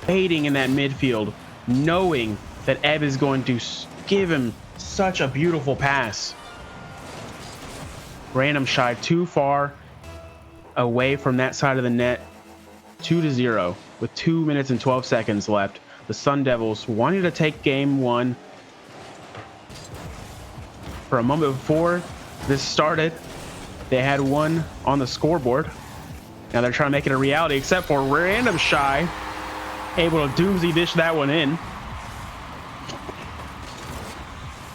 waiting in that midfield, knowing that Ebb is going to give him such a beautiful pass. Random Shy too far away from that side of the net. 2-0 with 2 minutes and 12 seconds left. The Sun Devils wanted to take game one. For a moment before this started, they had one on the scoreboard. Now they're trying to make it a reality, except for Random Shy able to doomsday dish that one in.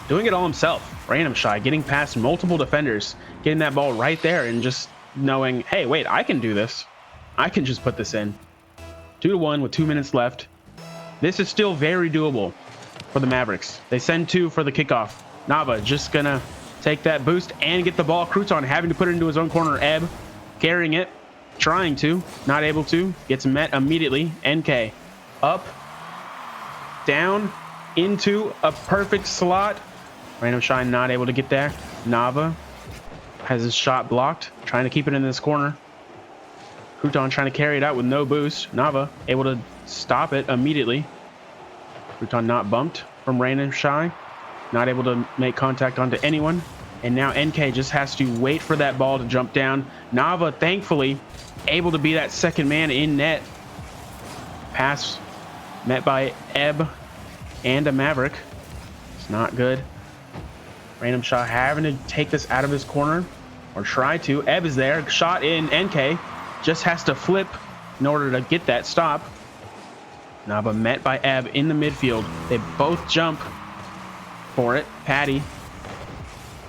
Doing it all himself. Random Shy getting past multiple defenders, getting that ball right there and just knowing, hey, wait, I can do this. I can just put this in. 2-1 with 2 minutes left. This is still very doable for the Mavericks. They send two for the kickoff. Nava just gonna take that boost and get the ball. Crouton having to put it into his own corner. Ebb carrying it, trying to, not able to. Gets met immediately. NK up, down, into a perfect slot. Random Shy not able to get there. Nava has his shot blocked, trying to keep it in this corner. Crouton trying to carry it out with no boost. Nava able to stop it immediately. Crouton not bumped from Random Shy. Not able to make contact onto anyone. And now NK just has to wait for that ball to jump down. Nava, thankfully, able to be that second man in net. Pass met by Ebb and a Maverick. It's not good. Random Shot having to take this out of his corner, or try to. Ebb is there. Shot in. NK just has to flip in order to get that stop. Nava met by Ebb in the midfield. They both jump for it. Patty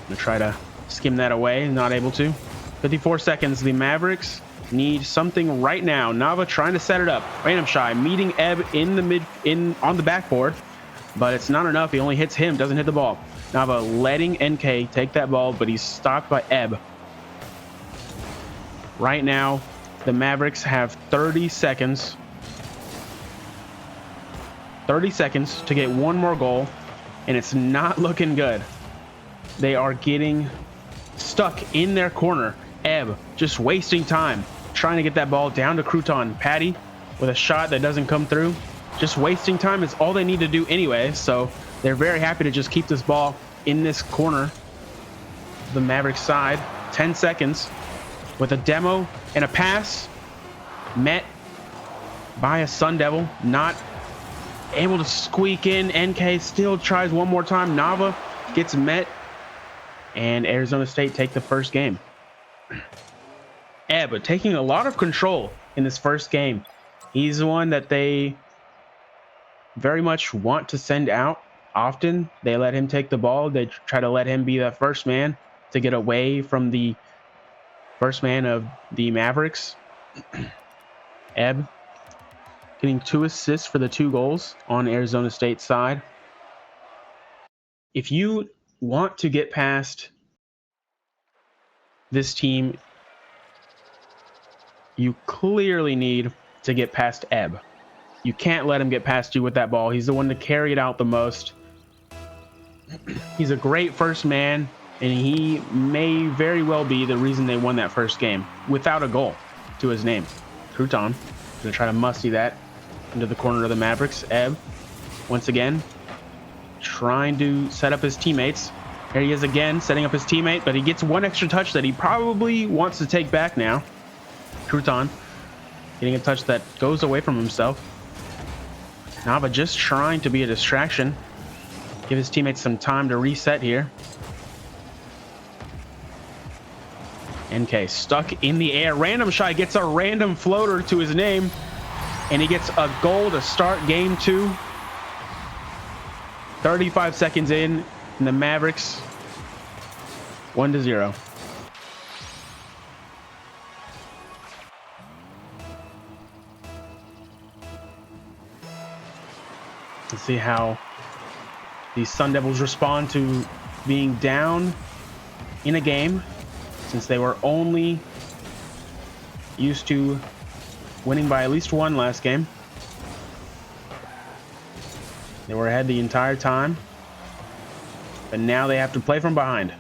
gonna try to skim that away. Not able to. 54 seconds. The Mavericks need something right now. Nava trying to set it up. Random Shy meeting Ebb in the on the backboard, but it's not enough. He only hits him, doesn't hit the ball. Nava letting NK take that ball, but he's stopped by Ebb. Right now, the Mavericks have 30 seconds. 30 seconds to get one more goal, and it's not looking good. They are getting stuck in their corner. Ebb just wasting time, trying to get that ball down to Crouton. Patty with a shot that doesn't come through. Just wasting time is all they need to do anyway, so they're very happy to just keep this ball in this corner. The Mavericks side, 10 seconds with a demo and a pass met by a Sun Devil. Not able to squeak in. NK still tries one more time. Nava gets met, and Arizona State take the first game. Ebb taking a lot of control in this first game. He's the one that they very much want to send out. Often they let him take the ball. They try to let him be the first man to get away from the first man of the Mavericks. Ebb getting 2 assists for the 2 goals on Arizona State's side. If you want to get past this team, you clearly need to get past Ebb. You can't let him get past you with that ball. He's the one to carry it out the most. He's a great first man, and he may very well be the reason they won that first game without a goal to his name. Crouton gonna try to musty that into the corner of the Mavericks. Ebb once again trying to set up his teammates. Here he is again, setting up his teammate, but he gets one extra touch that he probably wants to take back now. Crouton getting a touch that goes away from himself. Nava just trying to be a distraction. Give his teammates some time to reset here. NK stuck in the air. Random Shy gets a random floater to his name, and he gets a goal to start game 2. 35 seconds in, and the Mavericks 1-0. Let's see how the Sun Devils respond to being down in a game, since they were only used to winning by at least 1 last game. They were ahead the entire time, but now they have to play from behind.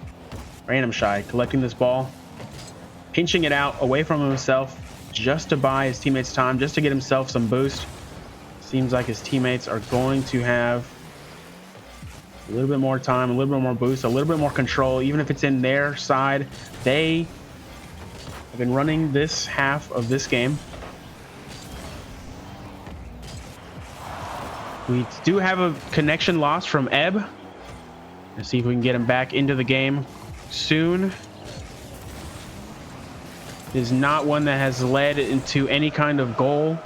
Random Shy collecting this ball, pinching it out away from himself just to buy his teammates time, just to get himself some boost. Seems like his teammates are going to have a little bit more time, a little bit more boost, a little bit more control, even if it's in their side. They have been running this half of this game. We do have a connection loss from Ebb. Let's see if we can get him back into the game soon. It is not one that has led into any kind of goal.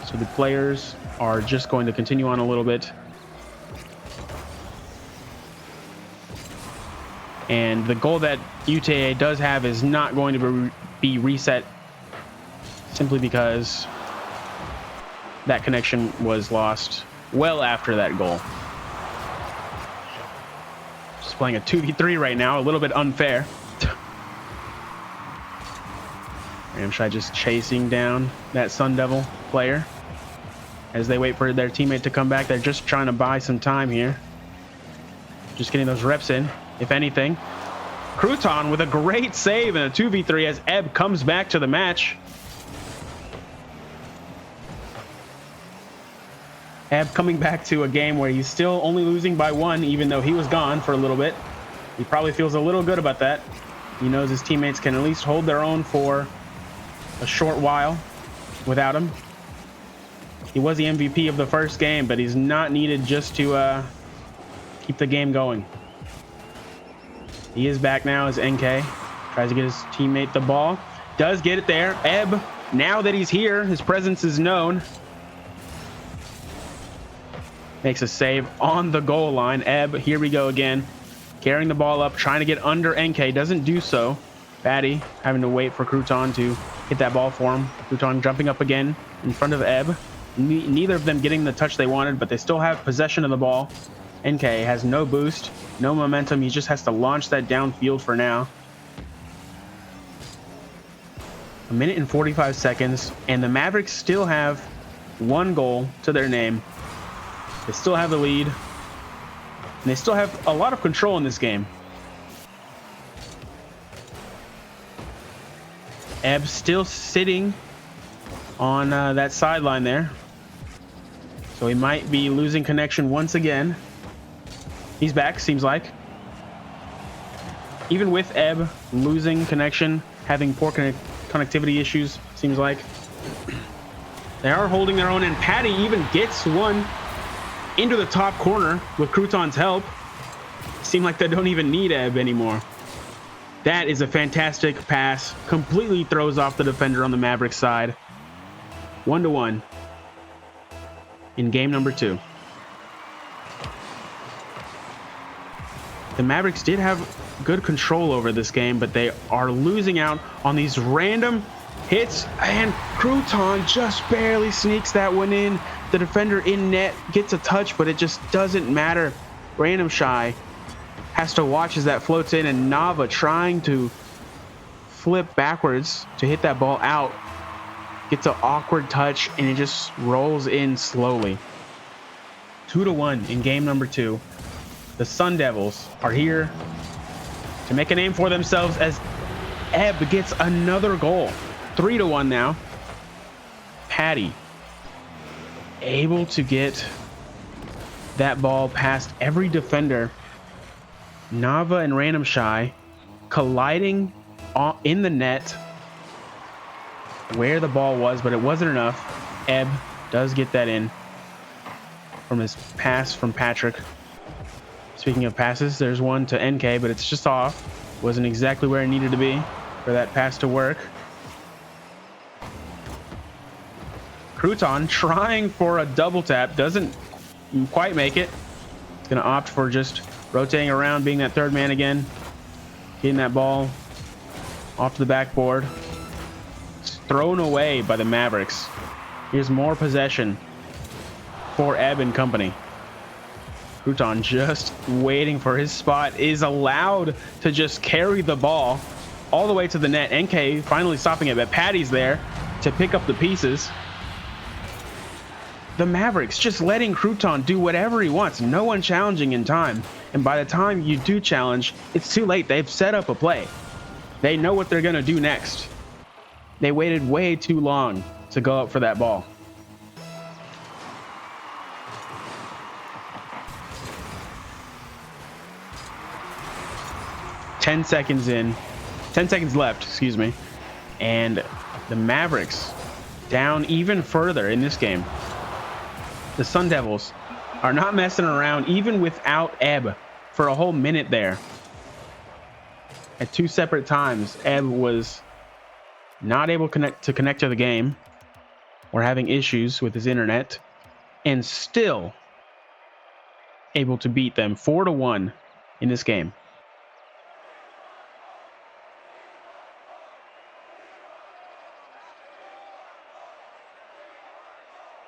So the players are just going to continue on a little bit. And the goal that UTA does have is not going to be reset simply because that connection was lost well after that goal. Just playing a 2v3 right now, a little bit unfair. Ramshai just chasing down that Sun Devil player as they wait for their teammate to come back. They're just trying to buy some time here. Just getting those reps in, if anything. Crouton with a great save in a 2v3 as Ebb comes back to the match. Ebb coming back to a game where he's still only losing by 1, even though he was gone for a little bit. He probably feels a little good about that. He knows his teammates can at least hold their own for a short while without him. He was the MVP of the first game, but he's not needed just to keep the game going. He is back now as NK tries to get his teammate the ball. Does get it there. Ebb, now that he's here, his presence is known. Makes a save on the goal line. Ebb, here we go again. Carrying the ball up, trying to get under NK. Doesn't do so. Batty having to wait for Crouton to hit that ball for him. Crouton jumping up again in front of Ebb. Neither of them getting the touch they wanted, but they still have possession of the ball. NK has no boost, no momentum. He just has to launch that downfield for now. 1 minute and 45 seconds, and the Mavericks still have 1 goal to their name. They still have the lead, and they still have a lot of control in this game. Ebb still sitting on that sideline there, so he might be losing connection once again. He's back, seems like. Even with Ebb losing connection, having poor connectivity issues, seems like. They are holding their own, and Patty even gets one into the top corner with Crouton's help. Seem like they don't even need Ebb anymore. That is a fantastic pass. Completely throws off the defender on the Mavericks side. 1-1 in game number 2. The Mavericks did have good control over this game, but they are losing out on these random hits, and Crouton just barely sneaks that one in. The defender in net gets a touch, but it just doesn't matter. Random Shy has to watch as that floats in, and Nava trying to flip backwards to hit that ball out. Gets an awkward touch, and it just rolls in slowly. 2-1 in game number 2. The Sun Devils are here to make a name for themselves as Ebb gets another goal. 3-1 now. Patty able to get that ball past every defender. Nava and Random Shy colliding in the net where the ball was, but it wasn't enough. Ebb does get that in from his pass from Patrick. Speaking of passes, there's one to NK, but it's just off. Wasn't exactly where it needed to be for that pass to work. Crouton trying for a double tap, doesn't quite make it. It's gonna opt for just rotating around, being that third man again, getting that ball off to the backboard. It's thrown away by the Mavericks. Here's more possession for Ebb and company. Crouton just waiting for his spot, is allowed to just carry the ball all the way to the net. NK finally stopping it, but Patty's there to pick up the pieces. The Mavericks just letting Crouton do whatever he wants, no one challenging in time. And by the time you do challenge, it's too late. They've set up a play. They know what they're gonna do next. They waited way too long to go up for that ball. 10 seconds in, 10 seconds left, excuse me. And the Mavericks down even further in this game. The Sun Devils are not messing around even without Ebb for a whole minute there. At 2 separate times, Ebb was not able to connect to the game or having issues with his internet, and still able to beat them 4-1 in this game.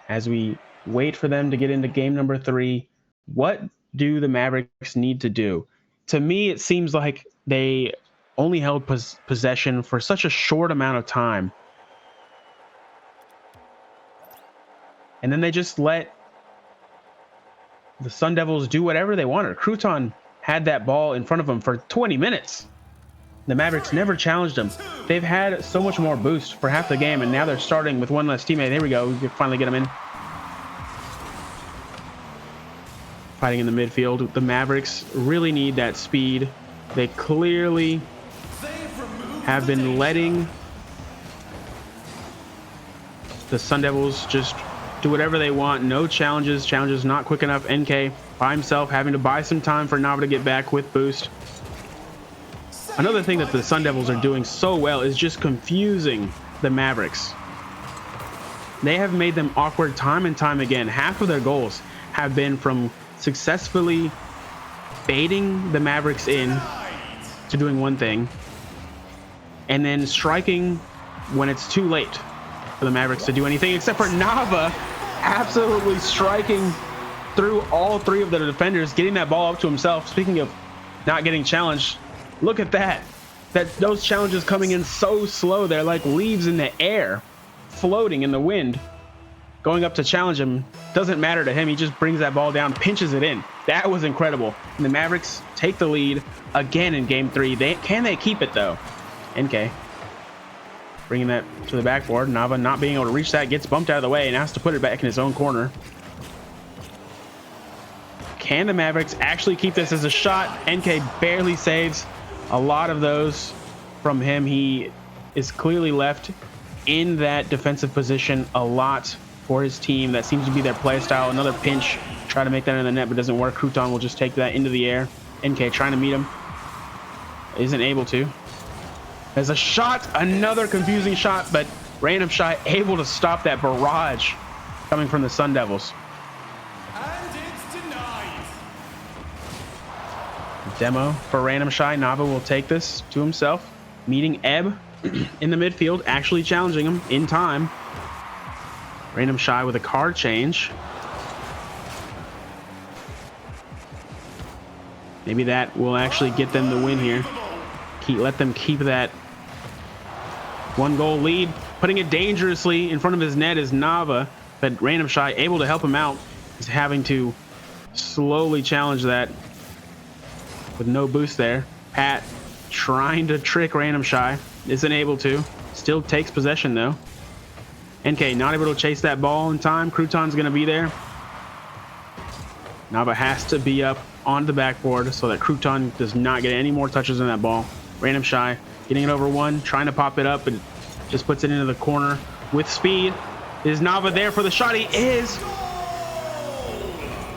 As we wait for them to get into game number 3, what do the Mavericks need to do? To me, it seems like they only held possession for such a short amount of time. And then they just let the Sun Devils do whatever they wanted. Crouton had that ball in front of them for 20 minutes. The Mavericks never challenged them. They've had so much more boost for half the game, and now they're starting with one less teammate. There we go. We can finally get them in. Fighting in the midfield. The Mavericks really need that speed. They clearly have been letting the Sun Devils just do whatever they want. No challenges. Challenges not quick enough. NK by himself having to buy some time for Nava to get back with boost. Another thing that the Sun Devils are doing so well is just confusing the Mavericks. They have made them awkward time and time again. Half of their goals have been from successfully baiting the Mavericks in to doing one thing and then striking when it's too late for the Mavericks to do anything, except for Nava absolutely striking through all 3 of the defenders, getting that ball up to himself. Speaking of not getting challenged, look at that. Those challenges coming in so slow. They're like leaves in the air, floating in the wind. Going up to challenge him doesn't matter to him. He just brings that ball down, pinches it in. That was incredible. And the Mavericks take the lead again in game 3. Can they keep it though? NK bringing that to the backboard. Nava not being able to reach that, gets bumped out of the way and has to put it back in his own corner. Can the Mavericks actually keep this as a shot? NK barely saves a lot of those from him. He is clearly left in that defensive position a lot for his team. That seems to be their play style. Another pinch, try to make that in the net, but doesn't work. Crouton will just take that into the air. NK trying to meet him, isn't able to. There's a shot, another confusing shot, but Random Shy able to stop that barrage coming from the Sun Devils. And it's denied. Demo for Random Shy. Nava will take this to himself, meeting Ebb in the midfield, actually challenging him in time. Random Shy with a card change. Maybe that will actually get them the win here. Let them keep that 1-goal lead. Putting it dangerously in front of his net is Nava, but Random Shy able to help him out. He's having to slowly challenge that with no boost there. Pat trying to trick Random Shy, isn't able to. Still takes possession though. NK not able to chase that ball in time. Crouton's going to be there. Nava has to be up on the backboard so that Crouton does not get any more touches on that ball. Random Shy getting it over one, trying to pop it up, but just puts it into the corner with speed. Is Nava there for the shot? He is.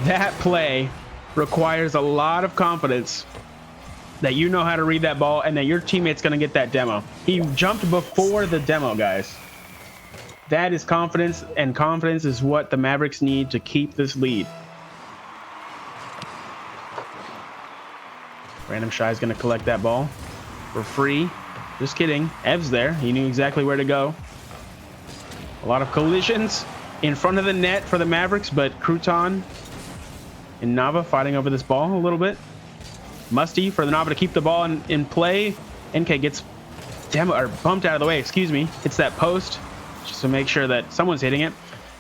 That play requires a lot of confidence that you know how to read that ball and that your teammate's going to get that demo. He jumped before the demo, guys. That is confidence, and confidence is what the Mavericks need to keep this lead. Random Shy is going to collect that ball for free. Just kidding. Ev's there. He knew exactly where to go. A lot of collisions in front of the net for the Mavericks, but Crouton and Nava fighting over this ball a little bit. Musty for the Nava to keep the ball in play. NK gets bumped out of the way, excuse me. Hits that post just to make sure that someone's hitting it.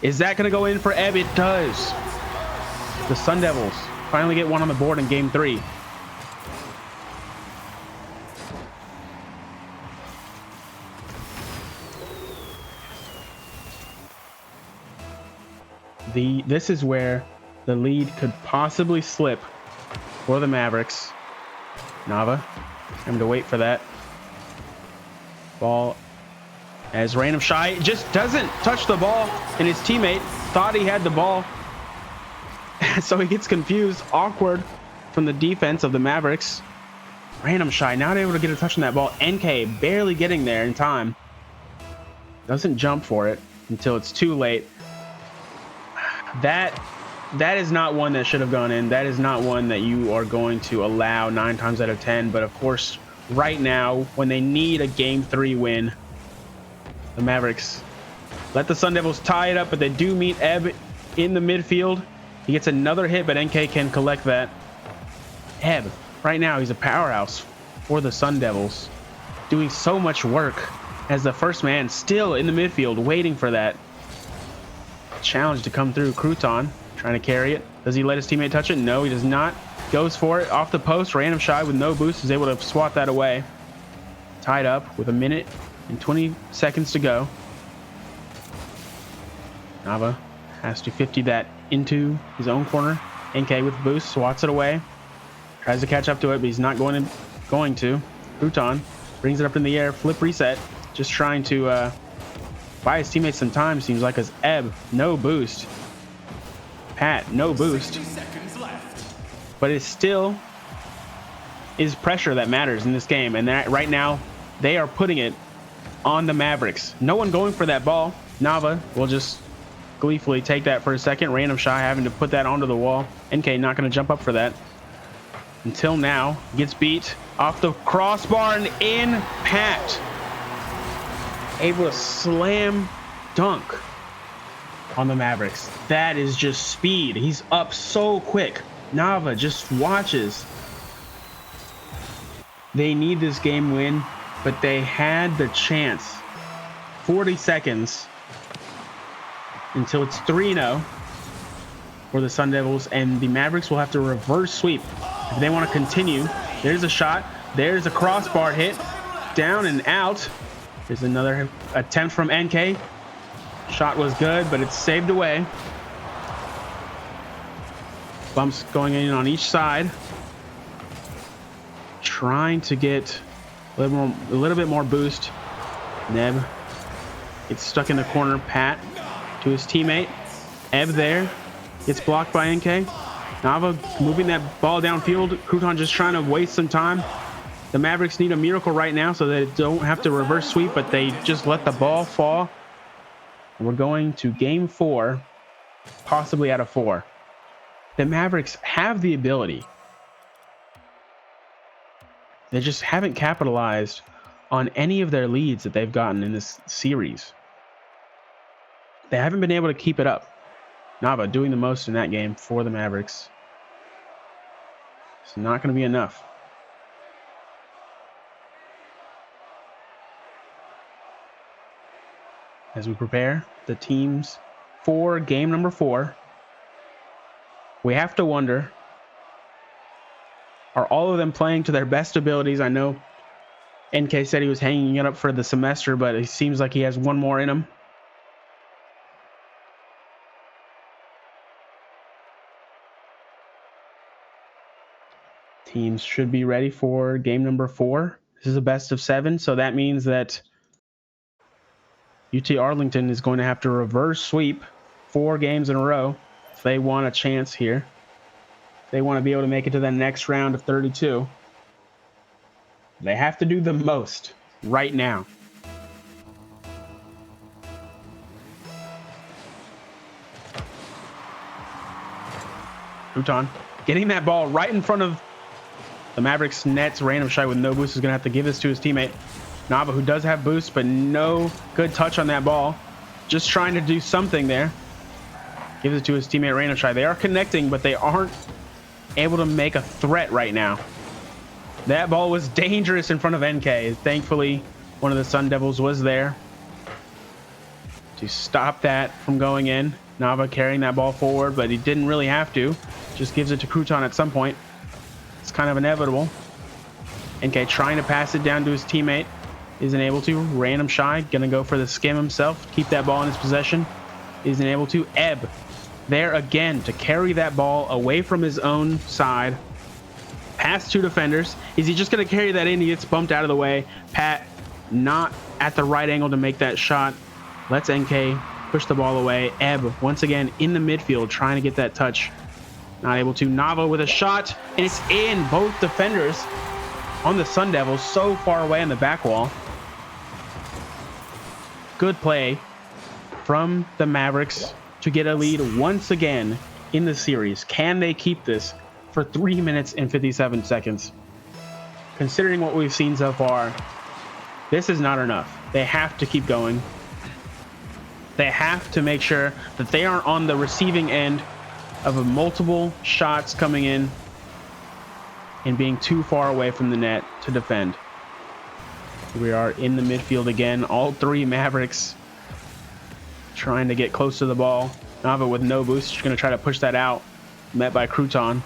Is that going to go in for Ev? It does. The Sun Devils finally get one on the board in game 3. This is where the lead could possibly slip for the Mavericks. Nava Having to wait for that ball as Random Shy just doesn't touch the ball, and his teammate thought he had the ball. So he gets confused, awkward from the defense of the Mavericks. Random Shy not able to get a touch on that ball. NK barely getting there in time. Doesn't jump for it until it's too late. That is not one that should have gone in. That is not one that you are going to allow 9 times out of 10. But of course, right now, when they need a Game 3 win, the Mavericks let the Sun Devils tie it up, but they do meet Ebb in the midfield. He gets another hit, but NK can collect that. Ebb, right now, he's a powerhouse for the Sun Devils, doing so much work as the first man still in the midfield, waiting for that challenge to come through. Crouton trying to carry it. Does he let his teammate touch it? No, he does not. Goes for it off the post. Random Shy with no boost is able to swat that away. Tied up with 1 minute and 20 seconds to go. Nava has to 50 that into his own corner. NK with boost, swats it away. Tries to catch up to it, but he's not going to. Crouton brings it up in the air. Flip reset. Just trying to buy his teammates some time, seems like, as Ebb, no boost. Pat, no boost. 60 seconds left. But it still is pressure that matters in this game. And that right now, they are putting it on the Mavericks. No one going for that ball. Nava will just gleefully take that for a second. Random Shy having to put that onto the wall. NK not going to jump up for that. Until now, gets beat off the crossbar and in. Pat able to slam dunk on the Mavericks. That is just speed. He's up so quick. Nava just watches. They need this game win, but they had the chance. 40 seconds until it's 3-0 for the Sun Devils, and the Mavericks will have to reverse sweep if they want to continue. There's a shot. There's a crossbar hit. Down and out. There's another attempt from NK. Shot was good, but it's saved away. Bumps going in on each side. Trying to get a little bit more boost. Neb gets stuck in the corner. Pat to his teammate. Ebb there. Gets blocked by NK. Nava moving that ball downfield. Crouton just trying to waste some time. The Mavericks need a miracle right now so that they don't have to reverse sweep, but they just let the ball fall. We're going to game 4, possibly out of 4. The Mavericks have the ability. They just haven't capitalized on any of their leads that they've gotten in this series. They haven't been able to keep it up. Nava doing the most in that game for the Mavericks. It's not going to be enough. As we prepare the teams for game number 4, we have to wonder, are all of them playing to their best abilities? I know NK said he was hanging it up for the semester, but it seems like he has one more in him. Teams should be ready for game number 4. This is a best of 7, so that means that UT Arlington is going to have to reverse sweep 4 games in a row if they want a chance here. If they want to be able to make it to the next round of 32. They have to do the most right now. Crouton getting that ball right in front of the Mavericks nets. Random Shy with no boost is going to have to give this to his teammate. Nava, who does have boost, but no good touch on that ball. Just trying to do something there. Gives it to his teammate, Random Shy. They are connecting, but they aren't able to make a threat right now. That ball was dangerous in front of NK. Thankfully, one of the Sun Devils was there to stop that from going in. Nava carrying that ball forward, but he didn't really have to. Just gives it to Crouton at some point. It's kind of inevitable. NK trying to pass it down to his teammate. Isn't able to. Random Shy gonna go for the skim himself. Keep that ball in his possession. Isn't able to. Ebb there again to carry that ball away from his own side. past 2 defenders. Is he just going to carry that in? He gets bumped out of the way. Pat not at the right angle to make that shot. Let's NK push the ball away. Ebb once again in the midfield trying to get that touch. Not able to. Nava with a shot, and it's in. Both defenders on the Sun Devils so far away on the back wall. Good play from the Mavericks to get a lead once again in the series. Can they keep this for 3 minutes and 57 seconds? Considering what we've seen so far, this is not enough. They have to keep going. They have to make sure that they aren't on the receiving end of multiple shots coming in and being too far away from the net to defend. We are in the midfield again. All 3 Mavericks trying to get close to the ball. Nava with no boost. She's going to try to push that out. Met by Crouton.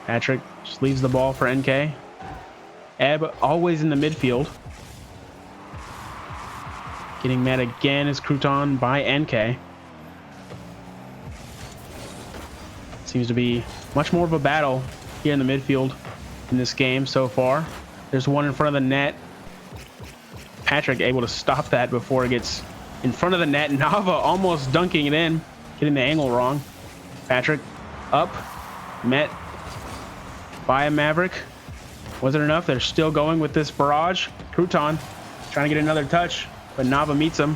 Patrick just leaves the ball for NK. Ebb always in the midfield. Getting met again is Crouton by NK. Seems to be much more of a battle here in the midfield in this game so far. There's one in front of the net. Patrick able to stop that before it gets in front of the net. Nava almost dunking it in, getting the angle wrong. Patrick up, met by a Maverick. Wasn't enough. They're still going with this barrage. Crouton trying to get another touch, but Nava meets him.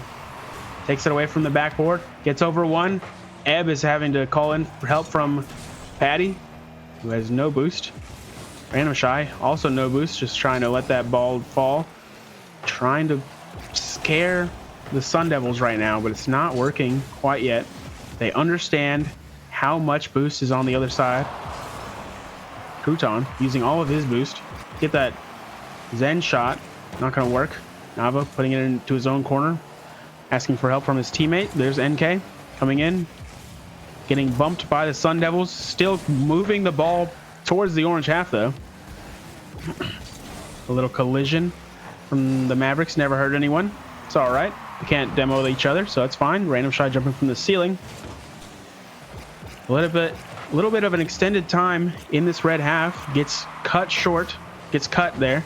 Takes it away from the backboard. Gets over one. Ebb is having to call in for help from Patty, who has no boost. Random Shy, also no boost, just trying to let that ball fall. Trying to scare the Sun Devils right now, but it's not working quite yet. They understand how much boost is on the other side. Crouton using all of his boost. Get that Zen shot. Not going to work. Nava putting it into his own corner. Asking for help from his teammate. There's NK coming in. Getting bumped by the Sun Devils. Still moving the ball towards the orange half, though. A little collision from the Mavericks. Never hurt anyone. It's all right. They can't demo each other, so it's fine. Random Shy jumping from the ceiling. A little bit of an extended time in this red half. Gets cut short. Gets cut there.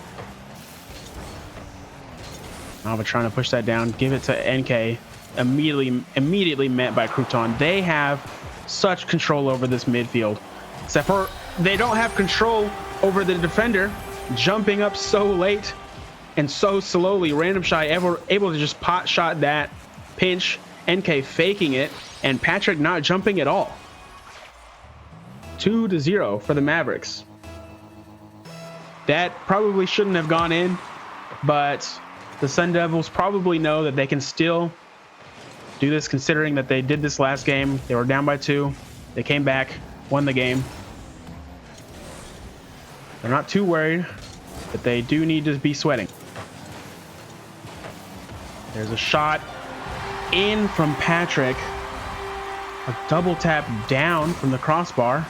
Nava trying to push that down. Give it to NK. Immediately met by Crouton. They have such control over this midfield. Except for they don't have control over the defender jumping up so late and so slowly. Random Shy able to just pot shot that pinch. NK faking it, and Patrick not jumping at all. 2-0 for the Mavericks. That probably shouldn't have gone in, but the Sun Devils probably know that they can still do this, considering that they did this last game. They were down by 2. They came back, won the game. They're not too worried, but they do need to be sweating. There's a shot in from Patrick. A double tap down from the crossbar.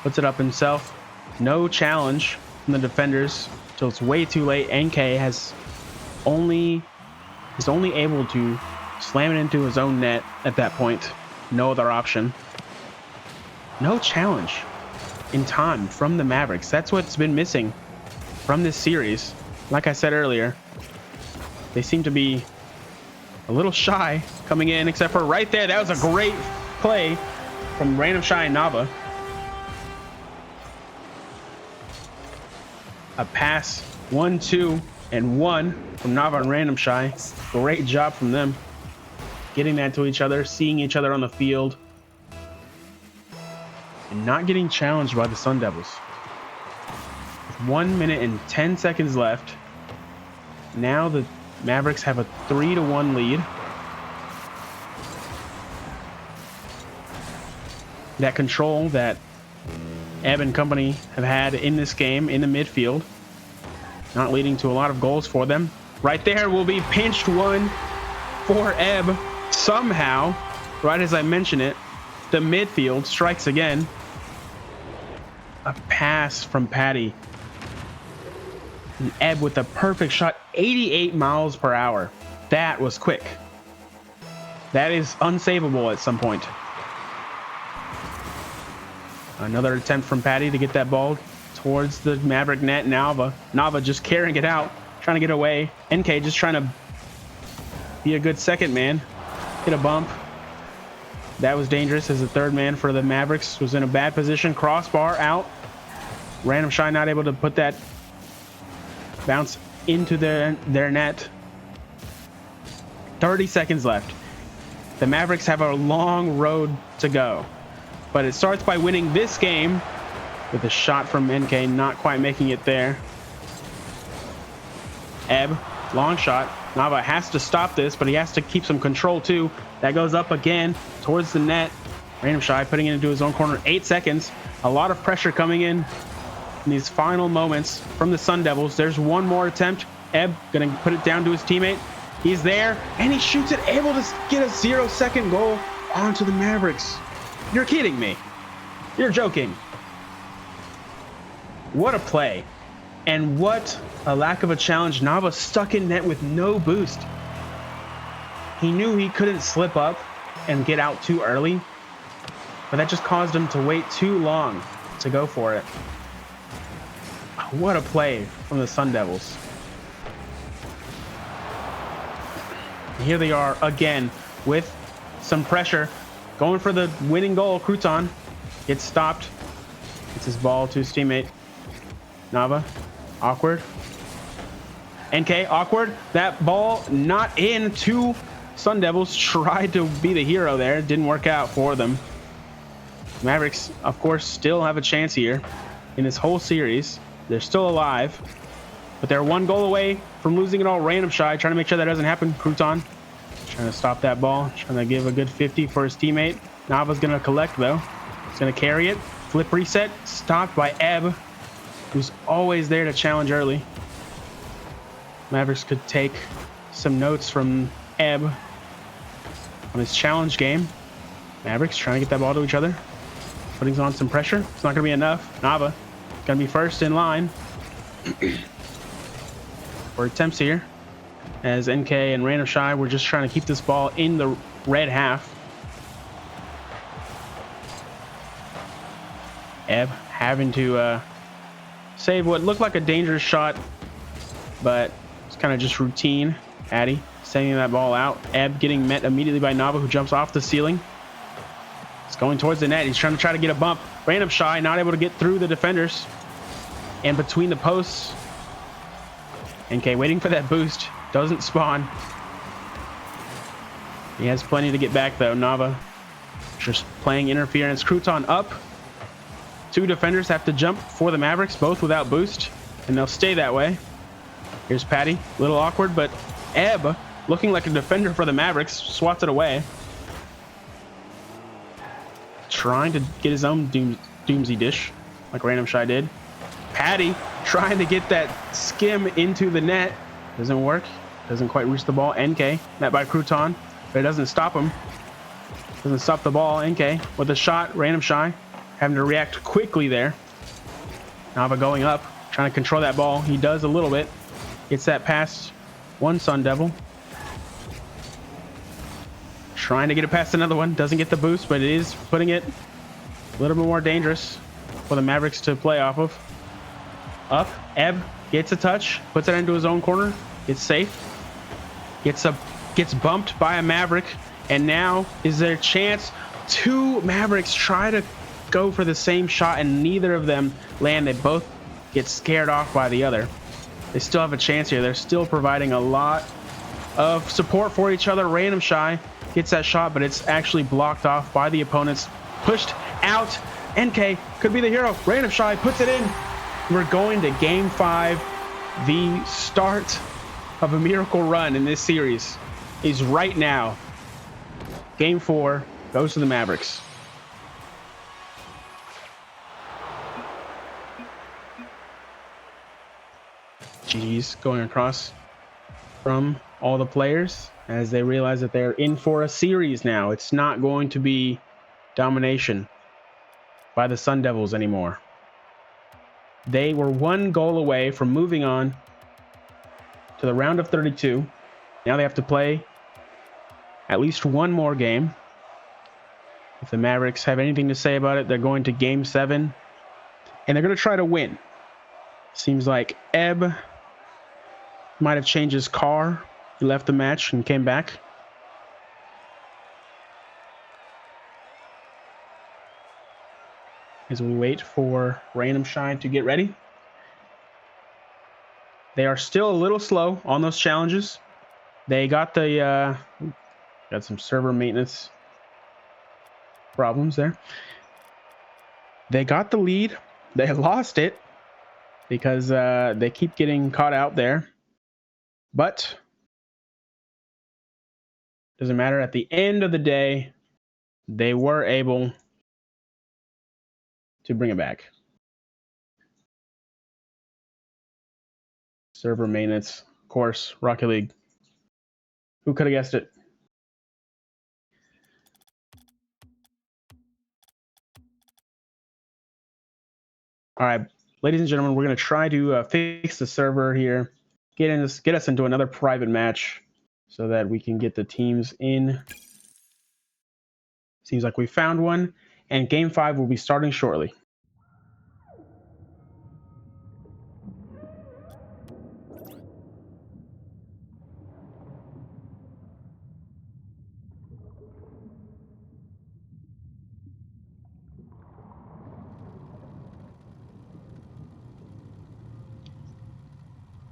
Puts it up himself. No challenge from the defenders until it's way too late. NK is only able to slam it into his own net at that point. No other option. No challenge in time from the Mavericks. That's what's been missing from this series. Like I said earlier, they seem to be a little shy coming in, except for right there. That was a great play from Random Shy and Nava. A pass, 1, 2, and 1 from Nava and Random Shy. Great job from them. Getting that to each other, seeing each other on the field, and not getting challenged by the Sun Devils. With 1 minute and 10 seconds left. Now the Mavericks have a 3-1 lead. That control that Ebb and company have had in this game in the midfield, not leading to a lot of goals for them. Right there will be pinched one for Ebb. Somehow, right as I mention it, the midfield strikes again. A pass from Patty. And Ebb with a perfect shot, 88 miles per hour. That was quick. That is unsavable at some point. Another attempt from Patty to get that ball towards the Maverick net. Nava just carrying it out, trying to get away. NK just trying to be a good second man. Hit a bump. That was dangerous as the third man for the Mavericks was in a bad position. Crossbar out. Random Shy not able to put that bounce into their net. 30 seconds left. The Mavericks have a long road to go, but it starts by winning this game with a shot from NK, not quite making it there. Ebb, long shot. Nava has to stop this, but he has to keep some control too. That goes up again towards the net. Random Shy putting it into his own corner. 8 seconds. A lot of pressure coming in these final moments from the Sun Devils. There's one more attempt. Ebb gonna put it down to his teammate. He's there and he shoots it, able to get a 0-second goal onto the Mavericks. You're kidding me. You're joking. What a play. And what a lack of a challenge. Nava stuck in net with no boost. He knew he couldn't slip up and get out too early, but that just caused him to wait too long to go for it. What a play from the Sun Devils. Here they are again with some pressure, going for the winning goal. Crouton gets stopped. Gets his ball to his teammate. Nava, awkward. NK, awkward. That ball not in. Two Sun Devils tried to be the hero there. Didn't work out for them. Mavericks, of course, still have a chance here in this whole series. They're still alive, but they're one goal away from losing it all. Random Shy trying to make sure that doesn't happen. Crouton trying to stop that ball, trying to give a good 50 for his teammate. Nava's going to collect, though. He's going to carry it. Flip reset. Stopped by Ebb, who's always there to challenge early. Mavericks could take some notes from Ebb on his challenge game. Mavericks trying to get that ball to each other. Putting on some pressure. It's not going to be enough. Nava going to be first in line for attempts here, as NK and Random Shy were just trying to keep this ball in the red half. Ebb having to save what looked like a dangerous shot, but it's kind of just routine. Addy sending that ball out. Ebb getting met immediately by Nava, who jumps off the ceiling. It's going towards the net. He's trying to get a bump. Random Shy not able to get through the defenders and between the posts. NK waiting for that boost. Doesn't spawn. He has plenty to get back, though. Nava just playing interference. Crouton up. Two defenders have to jump for the Mavericks, both without boost, and they'll stay that way. Here's Patty. A little awkward, but Ebb, looking like a defender for the Mavericks, swats it away. Trying to get his own doomsy dish, like Random Shy did. Patty trying to get that skim into the net. Doesn't work. Doesn't quite reach the ball. NK, met by Crouton, but it doesn't stop him. Doesn't stop the ball. NK with a shot. Random Shy having to react quickly there. Nava going up, trying to control that ball. He does a little bit. Gets that past one Sun Devil. Trying to get it past another one. Doesn't get the boost, but it is putting it a little bit more dangerous for the Mavericks to play off of. Up. Ebb gets a touch. Puts it into his own corner. It's safe. Gets bumped by a Maverick. And now is their chance. Two Mavericks try to go for the same shot, and neither of them land. They both get scared off by the other. They still have a chance here. They're still providing a lot of support for each other. Random Shy gets that shot, but it's actually blocked off by the opponents. Pushed out. NK could be the hero. Random Shy puts it in. We're going to Game 5. The start of a miracle run in this series is right now. Game 4 goes to the Mavericks. GG's going across from all the players as they realize that they're in for a series now. It's not going to be domination by the Sun Devils anymore. They were one goal away from moving on to the round of 32. Now they have to play at least one more game. If the Mavericks have anything to say about it, they're going to game 7 and they're going to try to win. Seems like Ebb might have changed his car. He left the match and came back. As we wait for Random Shine to get ready. They are still a little slow on those challenges. They got the got some server maintenance problems there. They got the lead. They lost it because they keep getting caught out there. But doesn't matter. At the end of the day, they were able to bring it back. Server maintenance, of course, Rocket League. Who could have guessed it? All right, ladies and gentlemen, we're going to try to fix the server here, get us into another private match so that we can get the teams in. Seems like we found one, and Game 5 will be starting shortly.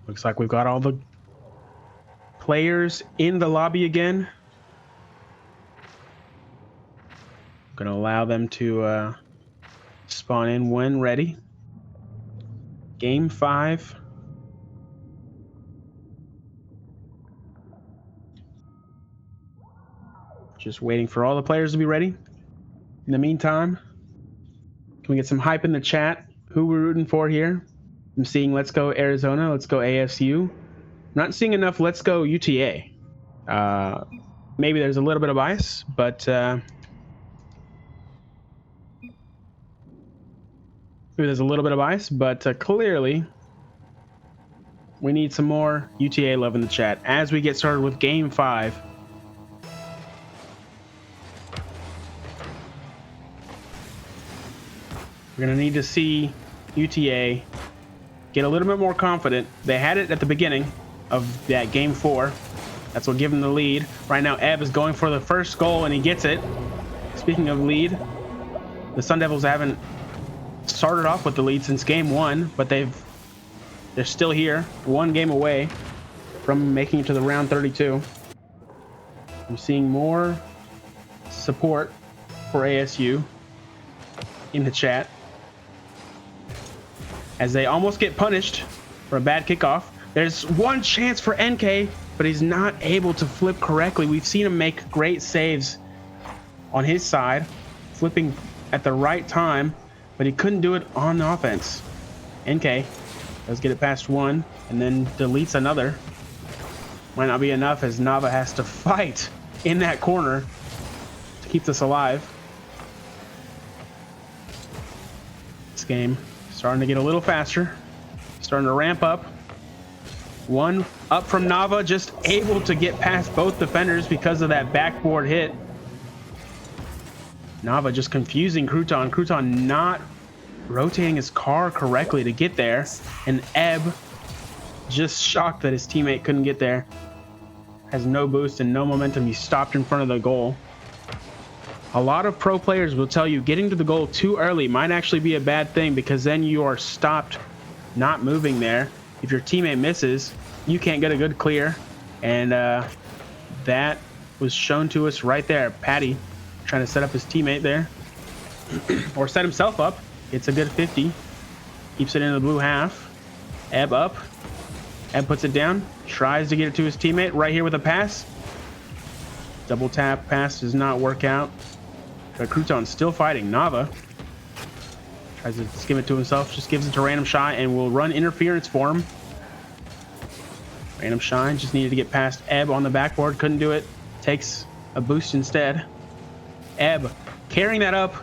Looks like we've got all the players in the lobby again. Going to allow them to spawn in when ready. Game 5. Just waiting for all the players to be ready. In the meantime, can we get some hype in the chat? Who we're rooting for here? I'm seeing Let's Go Arizona, Let's Go ASU. Not seeing enough Let's Go UTA. Maybe there's a little bit of bias, but maybe there's a little bit of bias, but clearly we need some more UTA love in the chat as we get started with Game 5. We're going to need to see UTA get a little bit more confident. They had it at the beginning of that Game 4. That's what gave them the lead. Right now, Ebb is going for the first goal, and he gets it. Speaking of lead, the Sun Devils haven't started off with the lead since Game 1, but they're still here, one game away from making it to the round 32. I'm seeing more support for ASU in the chat as they almost get punished for a bad kickoff. There's one chance for NK, but he's not able to flip correctly. We've seen him make great saves on his side, flipping at the right time, but he couldn't do it on the offense. NK does get it past one and then deletes another. Might not be enough as Nava has to fight in that corner to keep this alive. This game starting to get a little faster, starting to ramp up. One up from Nava, just able to get past both defenders because of that backboard hit. Nava just confusing Crouton. Crouton not rotating his car correctly to get there. And Ebb just shocked that his teammate couldn't get there. Has no boost and no momentum. He stopped in front of the goal. A lot of pro players will tell you getting to the goal too early might actually be a bad thing because then you are stopped not moving there. If your teammate misses, you can't get a good clear. And that was shown to us right there. Patty trying to set up his teammate there. Or set himself up. It's a good 50. Keeps it in the blue half. Ebb up. Ebb puts it down. Tries to get it to his teammate right here with a pass. Double tap pass does not work out. But Crouton's still fighting. Nava tries to skim it to himself. Just gives it to Random Shine and will run interference for him. Random Shine just needed to get past Ebb on the backboard. Couldn't do it. Takes a boost instead. Ebb carrying that up.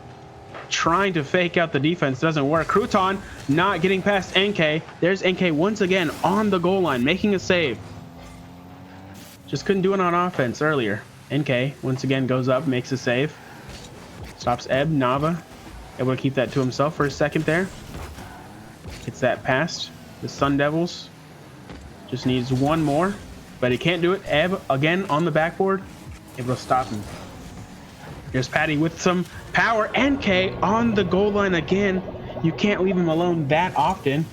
Trying to fake out the defense. Doesn't work. Crouton not getting past NK. There's NK once again on the goal line. Making a save. Just couldn't do it on offense earlier. NK once again goes up. Makes a save. Stops Ebb. Nava able to keep that to himself for a second there. Gets that past the Sun Devils. Just needs one more, but he can't do it. Ebb again on the backboard, able to stop him. Here's Patty with some power. NK on the goal line again. You can't leave him alone that often.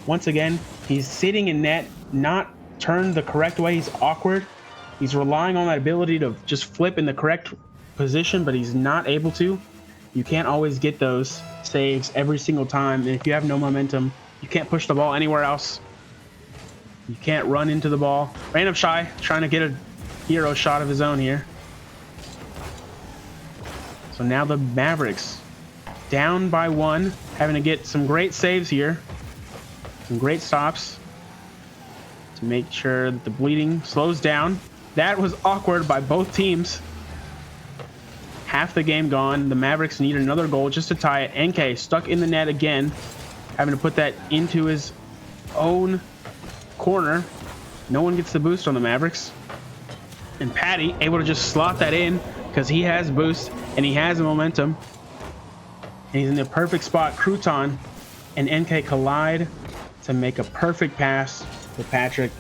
Once again, he's sitting in net, not turned the correct way. He's awkward. He's relying on that ability to just flip in the correct position, but he's not able to. You can't always get those saves every single time. And if you have no momentum, you can't push the ball anywhere else. You can't run into the ball. Random Shy trying to get a hero shot of his own here. So now the Mavericks down by 1, having to get some great saves here. Some great stops to make sure that the bleeding slows down. That was awkward by both teams. Half the game gone. The Mavericks need another goal just to tie it. NK stuck in the net again, having to put that into his own corner. No one gets the boost on the Mavericks. And Patty able to just slot that in because he has boost and he has momentum. And he's in the perfect spot. Crouton and NK collide to make a perfect pass for Patrick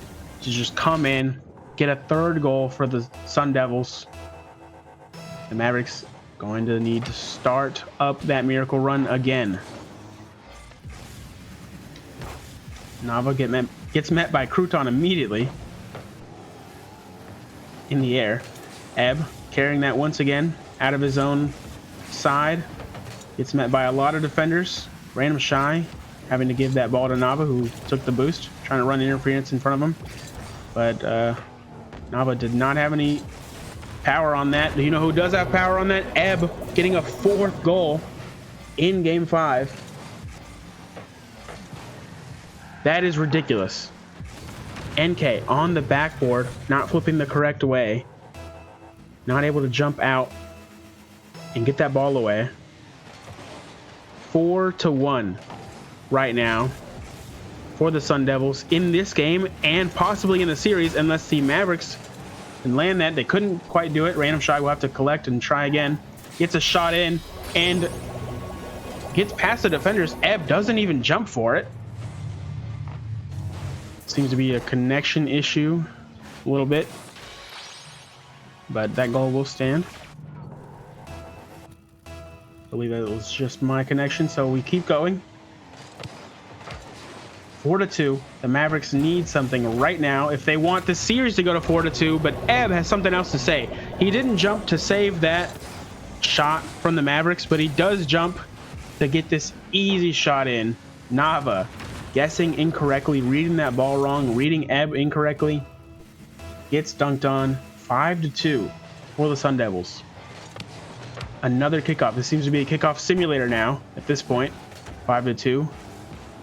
to just come in, get a third goal for the Sun Devils. The Mavericks going to need to start up that miracle run again. Nava gets met by Crouton immediately in the air. Ebb carrying that once again out of his own side. Gets met by a lot of defenders. Random Shy having to give that ball to Nava, who took the boost, trying to run interference in front of him. But Nava did not have any power on that. Do you know who does have power on that? Ebb getting a 4th goal in game 5. That is ridiculous. NK on the backboard, not flipping the correct way, not able to jump out and get that ball away. 4-1 right now for the Sun Devils in this game and possibly in the series, unless the Mavericks can land that. They couldn't quite do it. Random Shy will have to collect and try again. Gets a shot in and gets past the defenders. Ebb doesn't even jump for it. Seems to be a connection issue a little bit, but that goal will stand. I believe that was just my connection, so we keep going. 4-2. The Mavericks need something right now if they want the series to go to 4-2, but Ebb has something else to say. He didn't jump to save that shot from the Mavericks, but he does jump to get this easy shot in. Nava guessing incorrectly, reading that ball wrong, reading Ebb incorrectly, gets dunked on. 5-2 for the Sun Devils. Another kickoff. This seems to be a kickoff simulator now at this point. 5-2.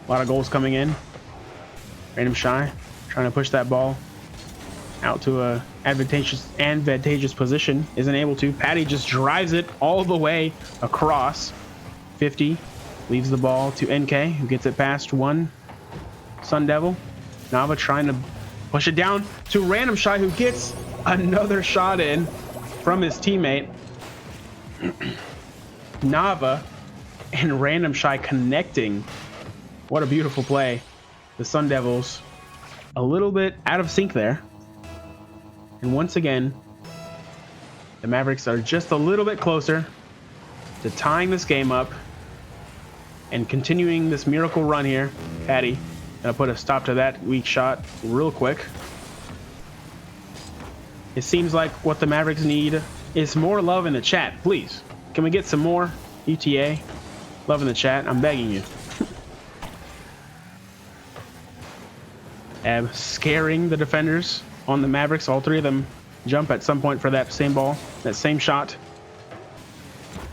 A lot of goals coming in. Random Shy trying to push that ball out to a advantageous position. Isn't able to. Patty just drives it all the way across. 50 leaves the ball to NK, who gets it past one Sun Devil. Nava trying to push it down to Random Shy, who gets another shot in from his teammate. Nava and Random Shy connecting. What a beautiful play. The Sun Devils a little bit out of sync there. And once again, the Mavericks are just a little bit closer to tying this game up and continuing this miracle run here. Patty gonna put a stop to that weak shot real quick. It seems like what the Mavericks need is more love in the chat. Please, can we get some more UTA love in the chat? I'm begging you. Ebb scaring the defenders on the Mavericks. All three of them jump at some point for that same ball, that same shot.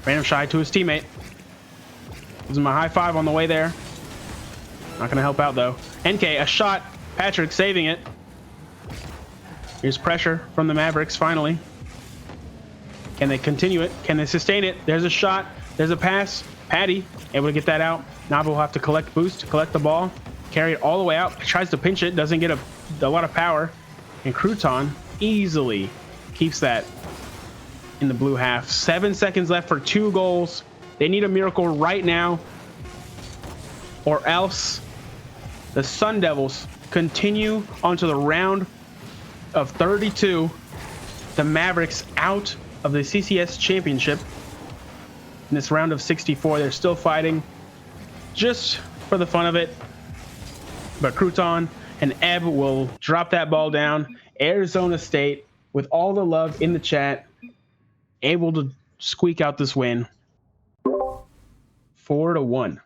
Random Shy to his teammate. Gives him a high five on the way there. Not gonna help out though. NK, a shot. Patrick saving it. Here's pressure from the Mavericks finally. Can they continue it? Can they sustain it? There's a shot. There's a pass. Patty able to get that out. Nava will have to collect boost, collect the ball, carry it all the way out. Tries to pinch it. Doesn't get a lot of power. And Crouton easily keeps that in the blue half. 7 seconds left for 2 goals. They need a miracle right now, or else the Sun Devils continue onto the round of 32. The Mavericks out of the CCS championship in this round of 64. They're still fighting just for the fun of it, but Crouton and Ebb will drop that ball down. Arizona State, with all the love in the chat, able to squeak out this win 4-1.